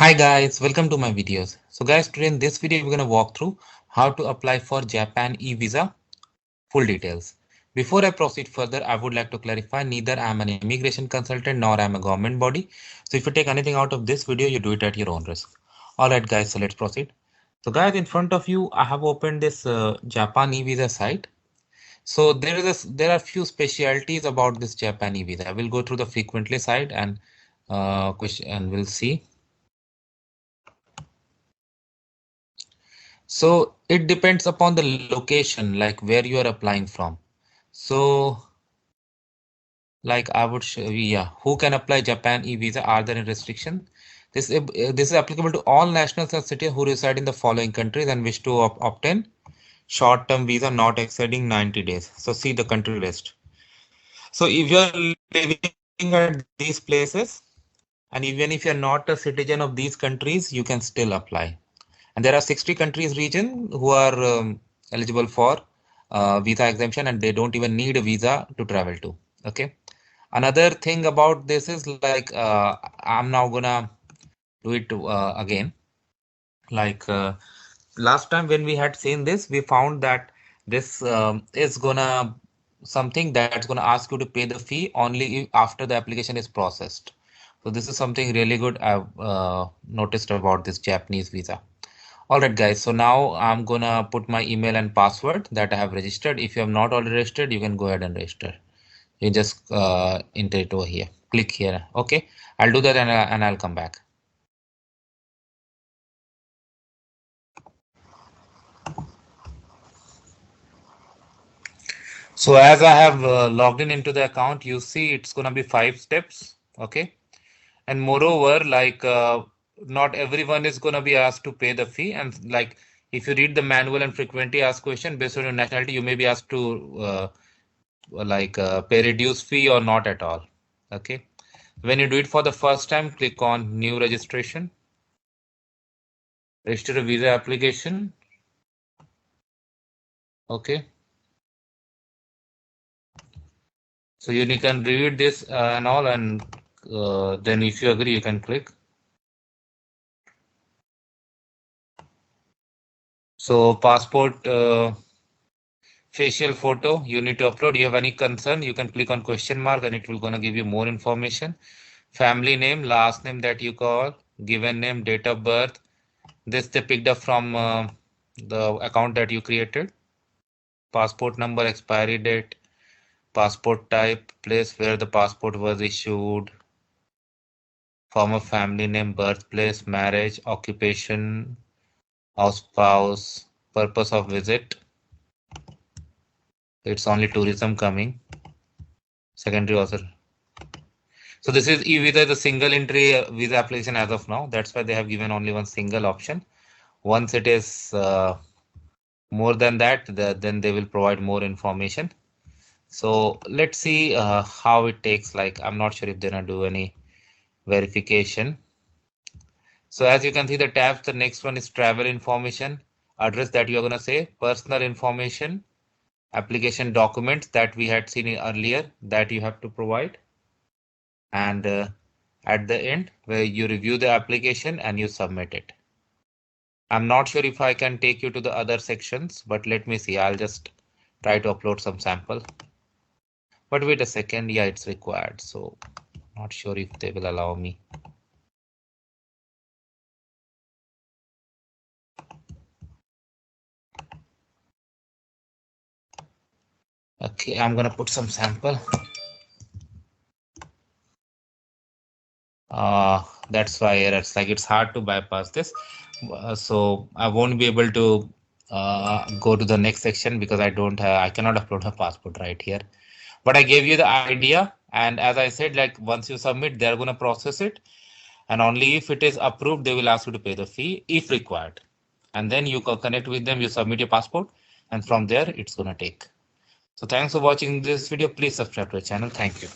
Hi guys, welcome to my videos. So guys, today in this video, we're going to walk through how to apply for Japan e-visa, full details. Before I proceed further, I would like to clarify neither I am an immigration consultant nor I am a government body. So if you take anything out of this video, you do it at your own risk. Alright guys, so let's proceed. So guys, in front of you, I have opened this Japan e-visa site. So there are few specialties about this Japan e-visa. I will go through the frequently side and question and we'll see. So it depends upon the location, like where you are applying from. So like I would show you, yeah, who can apply Japan e-visa? Are there any restrictions? This is applicable to all nationals and citizens who reside in the following countries and wish to obtain short-term visa not exceeding 90 days. So see the country list. So if you are living at these places, and even if you're not a citizen of these countries, you can still apply. And there are 60 countries region who are eligible for visa exemption, and they don't even need a visa to travel to. Okay. Another thing about this is like I'm now gonna do it again. Like last time when we had seen this, we found that this is gonna something that's gonna ask you to pay the fee only after the application is processed. So this is something really good I've noticed about this Japanese visa. Alright guys, so now I'm gonna put my email and password that I have registered. If you have not already registered, you can go ahead and register. You just enter it over here. Click here. Okay, I'll do that and I'll come back. So as I have logged in into the account, you see it's gonna be 5 steps. Okay, and moreover, like not everyone is gonna be asked to pay the fee, and like if you read the manual and frequently asked question based on your nationality, you may be asked to pay reduced fee or not at all. Okay, when you do it for the first time, click on new registration, register a visa application. Okay, so you can read this and all, and then if you agree, you can click. So passport facial photo you need to upload. You have any concern, you can click on question mark and it will gonna give you more information. Family name, last name that you call, given name, date of birth. This they picked up from the account that you created. Passport number, expiry date, passport type, place where the passport was issued, form of family name, birthplace, marriage, occupation, or spouse, purpose of visit. It's only tourism coming. Secondary author. So this is e-visa, the single entry visa application as of now. That's why they have given only one single option. Once it is more than that, then they will provide more information. So let's see how it takes. Like I'm not sure if they're gonna do any verification. So as you can see the tabs, the next one is travel information, address that you're gonna say, personal information, application documents that we had seen earlier that you have to provide, and at the end where you review the application and you submit it. I'm not sure if I can take you to the other sections, but let me see. I'll just try to upload some sample. But wait a second, yeah, it's required. So not sure if they will allow me. Okay, I'm gonna put some sample. That's why it's like it's hard to bypass this. So I won't be able to go to the next section because I cannot upload a passport right here. But I gave you the idea, and as I said, like once you submit, they're gonna process it, and only if it is approved, they will ask you to pay the fee if required. And then you connect with them, you submit your passport, and from there it's gonna take. So thanks for watching this video. Please subscribe to the channel. Thank you.